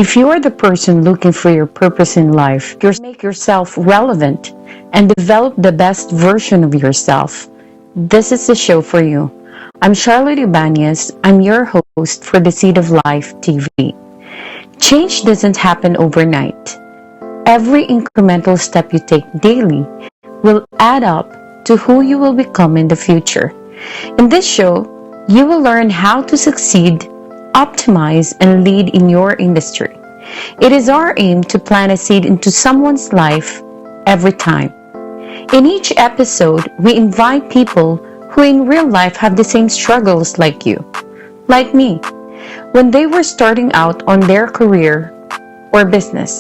If you are the person looking for your purpose in life, you make yourself relevant and develop the best version of yourself, this is the show for you. I'm Charlotte Ibanez. I'm your host for The Seed of Life TV. Change doesn't happen overnight. Every incremental step you take daily will add up to who you will become in the future. In this show, you will learn how to succeed, optimize, and lead in your industry. It is our aim to plant a seed into someone's life every time. In each episode, we invite people who in real life have the same struggles like you, like me, when they were starting out on their career or business.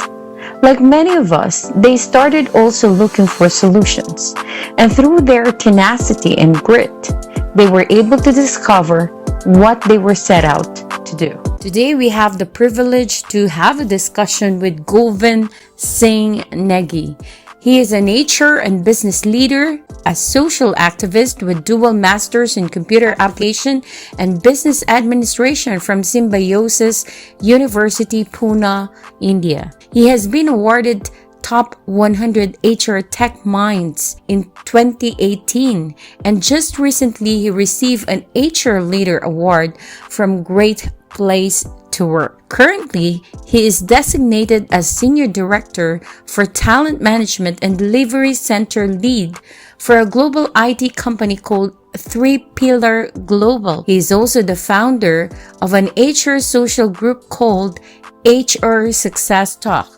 Like many of us, they started also looking for solutions, and through their tenacity and grit, they were able to discover what they were set out to do. Today, we have the privilege to have a discussion with Govind Singh Negi. He is an HR and business leader, a social activist with dual masters in computer application and business administration from Symbiosis University, Pune, India. He has been awarded Top 100 HR Tech Minds in 2018, and just recently he received an HR Leader Award from Great Place to Work. Currently, he is designated as Senior Director for Talent Management and Delivery Center Lead for a global IT company called Three Pillar Global. He is also the founder of an HR social group called HR Success Talk.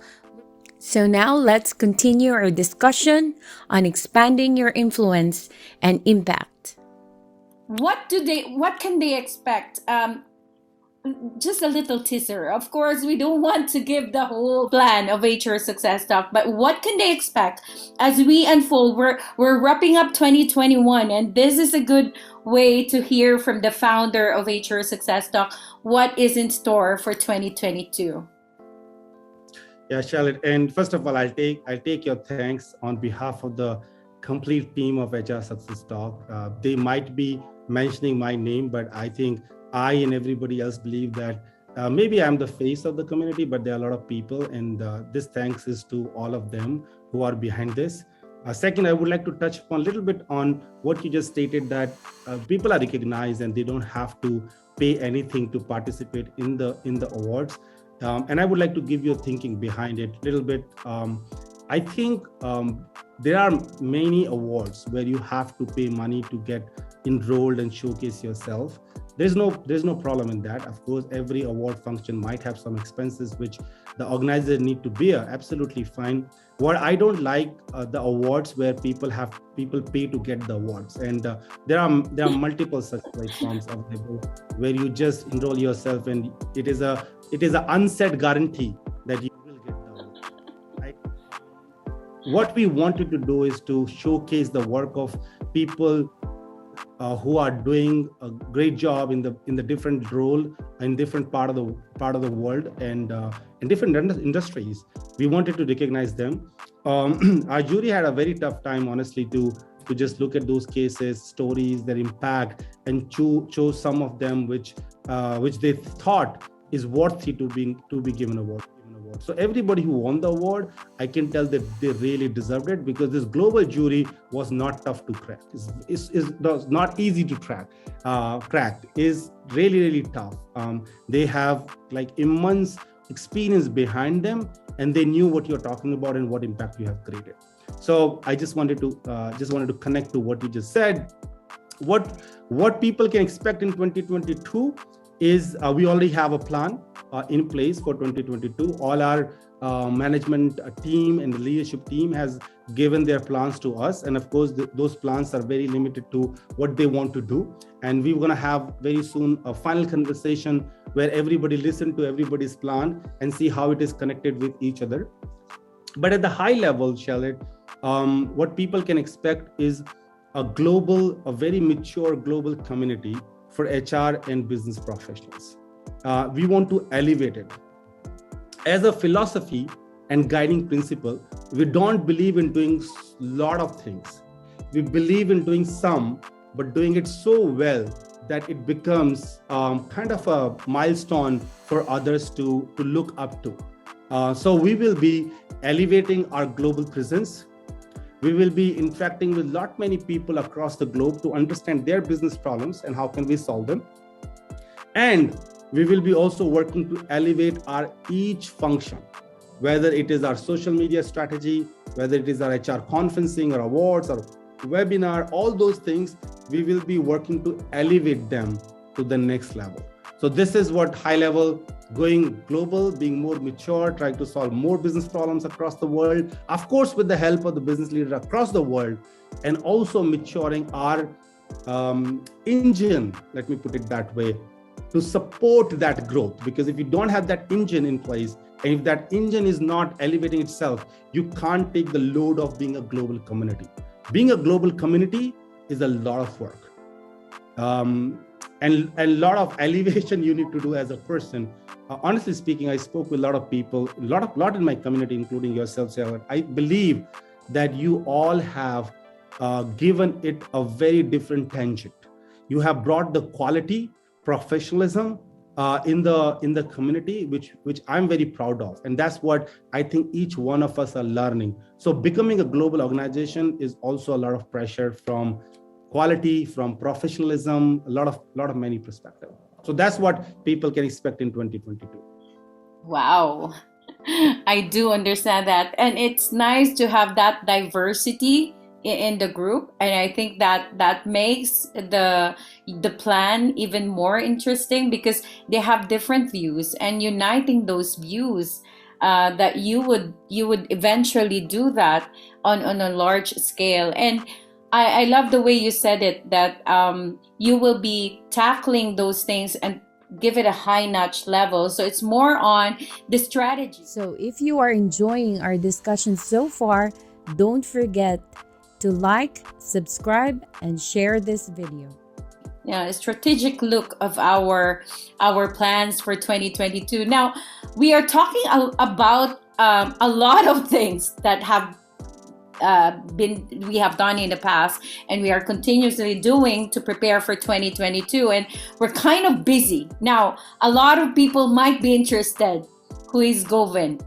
So now let's continue our discussion on expanding your influence and impact. What can they expect? Just a little teaser. Of course, we don't want to give the whole plan of HR Success Talk, but what can they expect as we unfold? We're wrapping up 2021, and this is a good way to hear from the founder of HR Success Talk what is in store for 2022. Yeah, Charlotte. And first of all, I'll take your thanks on behalf of the complete team of HR Success Talk. They might be mentioning my name, but I think I and everybody else believe that maybe I'm the face of the community, but there are a lot of people, and this thanks is to all of them who are behind this. Second, I would like to touch upon a little bit on what you just stated, that people are recognized and they don't have to pay anything to participate in the awards. And I would like to give you a thinking behind it a little bit. I think there are many awards where you have to pay money to get enrolled and showcase yourself. There's no problem in that. Of course, every award function might have some expenses which the organizer need to bear. Absolutely fine. What I don't like the awards where people pay to get the awards, and there are multiple such platforms available where you just enroll yourself, and it is a unsaid guarantee that you will get the award. Right? What we wanted to do is to showcase the work of people who are doing a great job in the different role in different part of the world, and in different industries. We wanted to recognize them. Our jury had a very tough time, honestly, to just look at those cases, stories, their impact, and chose some of them which they thought is worthy to be given award. So everybody who won the award, I can tell that they really deserved it, because this global jury was not tough to crack. It's not easy to crack. Is really, really tough. They have like immense experience behind them, and they knew what you're talking about and what impact you have created. So I just wanted to connect to what you just said. What people can expect in 2022 is we already have a plan in place for 2022. All our management team and the leadership team has given their plans to us, and of course those plans are very limited to what they want to do, and we're going to have very soon a final conversation where everybody listen to everybody's plan and see how it is connected with each other. But at the high level, Charlotte, what people can expect is a very mature global community for HR and business professionals. We want to elevate it. As a philosophy and guiding principle, we don't believe in doing a lot of things. We believe in doing some, but doing it so well that it becomes kind of a milestone for others to look up to. So we will be elevating our global presence. We will be interacting with many people across the globe to understand their business problems and how can we solve them. And we will be also working to elevate our each function, whether it is our social media strategy, whether it is our HR conferencing or awards or webinar, all those things, we will be working to elevate them to the next level. So this is what high level, going global, being more mature, trying to solve more business problems across the world, of course, with the help of the business leaders across the world, and also maturing our engine, let me put it that way, to support that growth. Because if you don't have that engine in place, and if that engine is not elevating itself, you can't take the load of being a global community. Being a global community is a lot of work. And a lot of elevation you need to do as a person. Honestly speaking, I spoke with a lot of people, a lot in my community, including yourself, Sarah. I believe that you all have given it a very different tangent. You have brought the quality, professionalism in the community, which I'm very proud of, and that's what I think each one of us are learning. So becoming a global organization is also a lot of pressure from quality, from professionalism, a lot of many perspectives. So that's what people can expect in 2022. Wow. I do understand that. And it's nice to have that diversity in the group. And I think that makes the plan even more interesting, because they have different views, and uniting those views, that you would eventually do that on a large scale. And I love the way you said it, that you will be tackling those things and give it a high notch level. So it's more on the strategy. So if you are enjoying our discussion so far, don't forget to like, subscribe, and share this video. Yeah, a strategic look of our plans for 2022. Now, we are talking about a lot of things that have we have done in the past, and we are continuously doing to prepare for 2022, and we're kind of busy now. A lot of people might be interested, who is Govind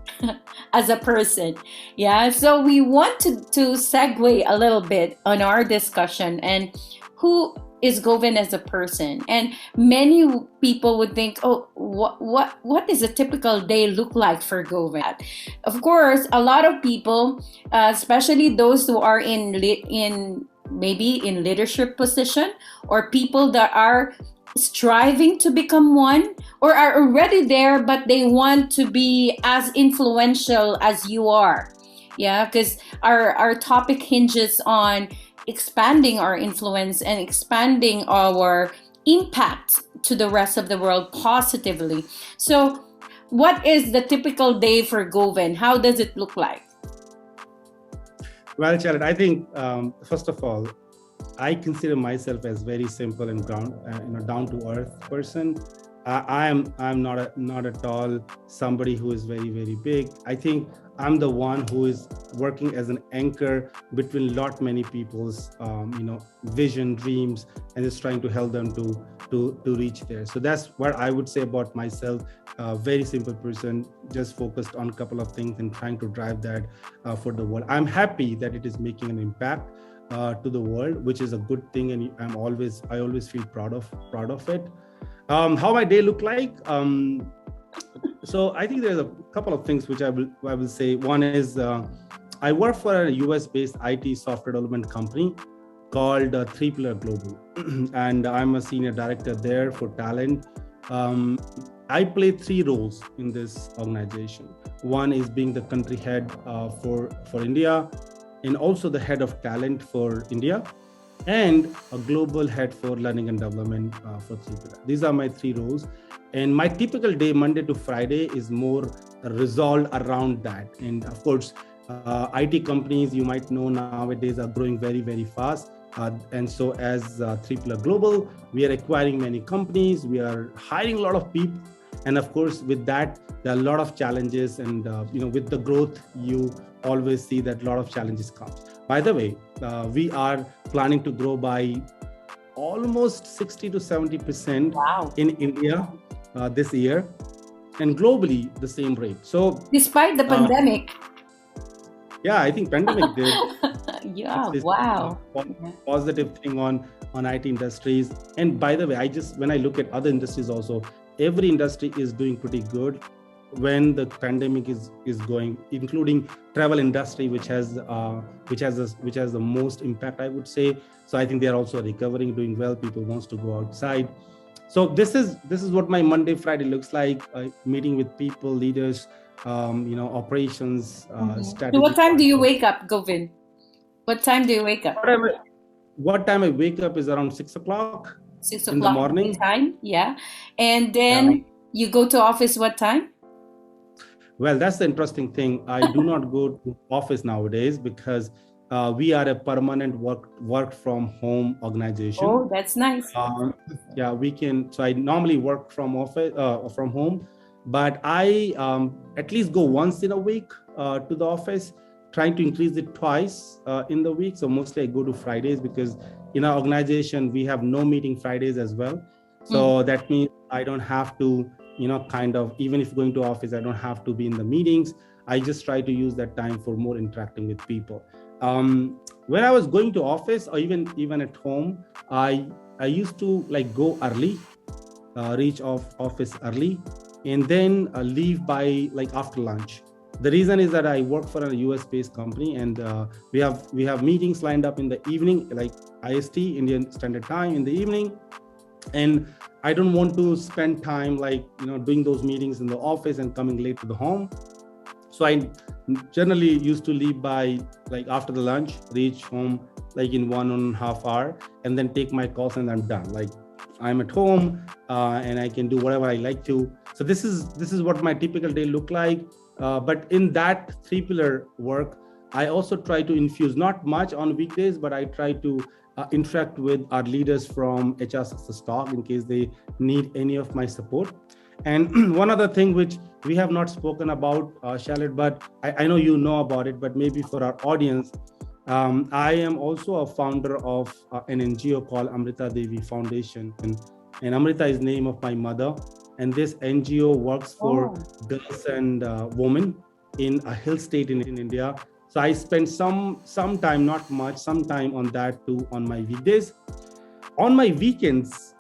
as a person? Yeah, so we want to segue a little bit on our discussion, and who is Govind as a person. And many people would think, oh, what does a typical day look like for Govind? Of course, a lot of people, especially those who are maybe in leadership position, or people that are striving to become one, or are already there but they want to be as influential as you are. Yeah, because our topic hinges on expanding our influence and expanding our impact to the rest of the world positively. So what is the typical day for Govind? How does it look like? Well, Charlotte, I think first of all, I consider myself as very simple and down to earth person. I'm not at all somebody who is very, very big. I think I'm the one who is working as an anchor between many people's vision, dreams, and is trying to help them to reach there. So that's what I would say about myself. Very simple person, just focused on a couple of things and trying to drive that for the world. I'm happy that it is making an impact to the world, which is a good thing, and I always feel proud of it. How my day look like? So I think there's a couple of things which I will say. One is I work for a US-based IT software development company called 3Pillar Global, and I'm a senior director there for talent. I play 3 roles in this organization. One is being the country head for India, and also the head of talent for India, and a global head for learning and development for 3Pillar. These are my 3 roles. And my typical day, Monday to Friday, is more resolved around that. And of course, IT companies, you might know nowadays, are growing very, very fast. And so as 3Pillar Global, we are acquiring many companies, we are hiring a lot of people. And of course, with that, there are a lot of challenges. And with the growth, you always see that a lot of challenges come. By the way, we are planning to grow by almost 60 to 70% Wow. in India this year, and globally the same rate. So Despite the pandemic. Yeah, I think pandemic did Yeah, this wow. positive thing on IT industries. And by the way, when I look at other industries also, every industry is doing pretty good when the pandemic is going, including travel industry, which has the most impact, I would say. So I think they are also recovering, doing well. People wants to go outside. So this is what my Monday, Friday looks like. Meeting with people, leaders, operations, strategy. So what time do you wake up, Govind? What time do you wake up? What time I wake up is around 6 o'clock. 6 o'clock in the morning. Time, yeah. And then you go to office what time? Well, that's the interesting thing. I do not go to office nowadays because we are a permanent work from home organization. Oh, that's nice. Yeah, we can. So I normally work from office from home, but I at least go once in a week to the office, trying to increase it twice in the week. So mostly I go to Fridays because in our organization we have no meeting Fridays as well. So that means I don't have to, even if going to office, I don't have to be in the meetings. I just try to use that time for more interacting with people. When I was going to office or even at home, I used to go early, reach office early, and then leave by after lunch. The reason is that I work for a US-based company, and we have meetings lined up in the evening, like IST, Indian Standard Time, in the evening, and I don't want to spend time doing those meetings in the office and coming late to the home. So I generally used to leave by after the lunch, reach home in 1.5 hours, and then take my calls, and I'm done. I'm at home and I can do whatever I like to. So this is what my typical day look like. But in that 3-pillar work, I also try to infuse, not much on weekdays, but I try to interact with our leaders from HR Success Talk in case they need any of my support. And one other thing which we have not spoken about, Charlotte, but I know you know about it, but maybe for our audience, I am also a founder of an NGO called Amrita Devi Foundation. And Amrita is the name of my mother. And this NGO works for girls and women in a hill state in India. So I spend some time, not much, some time on that too on my weekdays. On my weekends,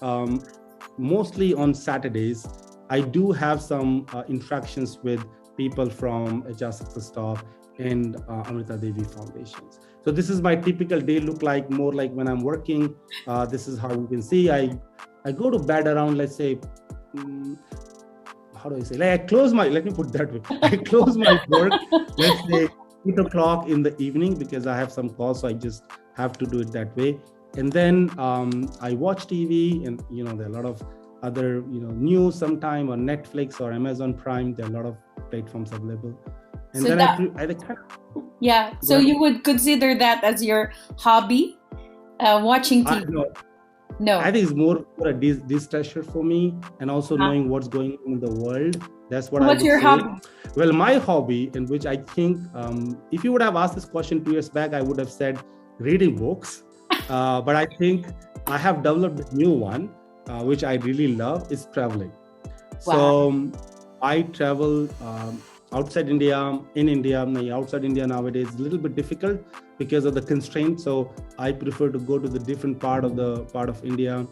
mostly on Saturdays, I do have some interactions with people from HR Success Talk and Amrita Devi Foundations. So this is my typical day look like, more like when I'm working. This is how you can see. I go to bed around, let's say, how do I say? Let me put that way. I close my work, let's say 8 o'clock in the evening, because I have some calls, so I just have to do it that way. And then I watch TV, and there are a lot of other news sometime on Netflix or Amazon Prime. There are a lot of platforms available. And so then so you would consider that as your hobby, watching TV? No, I think it's more a distressor for me, and also knowing what's going on in the world. That's what What's your hobby? Well, my hobby, in which I think, if you would have asked this question 2 years back, I would have said reading books. But I think I have developed a new one, which I really love, is traveling. Wow. So I travel outside India, in India. Outside India nowadays is a little bit difficult because of the constraints. So I prefer to go to the different part of India.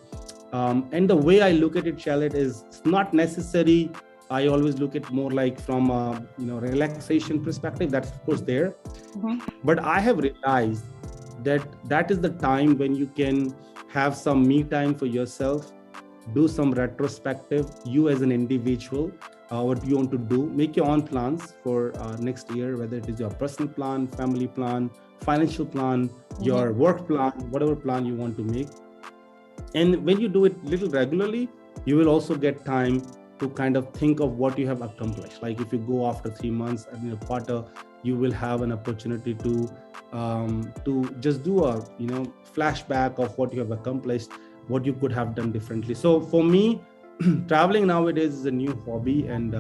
And the way I look at it, Charlotte, is it's not necessary. I always look at more like from a relaxation perspective. That's of course there. But I have realized that is the time when you can have some me time for yourself, do some retrospective, you as an individual, what you want to do, make your own plans for next year, whether it is your personal plan, family plan, financial plan, your work plan, whatever plan you want to make. And when you do it little regularly, you will also get time to kind of think of what you have accomplished. Like if you go after 3 months and in a quarter, you will have an opportunity to just do a flashback of what you have accomplished, what you could have done differently. So for me, traveling nowadays is a new hobby, and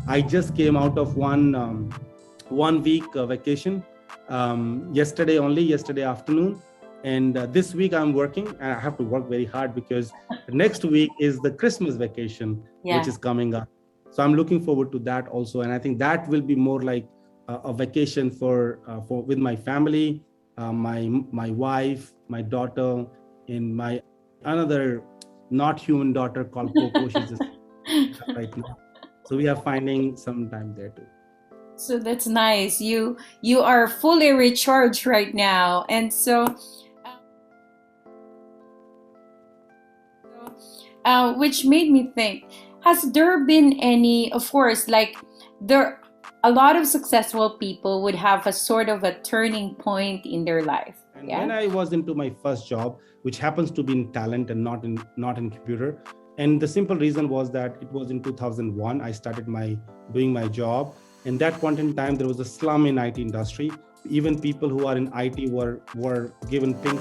I just came out of one week vacation yesterday afternoon, And this week I'm working, and I have to work very hard because next week is the Christmas vacation, which is coming up. So I'm looking forward to that also. And I think that will be more like a vacation for with my family, my wife, my daughter, and my another not human daughter called Coco. She's just right now. So we are finding some time there too. So that's nice. You are fully recharged right now, and so which made me think: has there been any? Of course, like there, a lot of successful people would have a sort of a turning point in their life. And when I was into my first job, which happens to be in talent and not in computer, and the simple reason was that it was in 2001 I started doing my job. In that point in time, there was a slum in IT industry. Even people who are in IT were given pink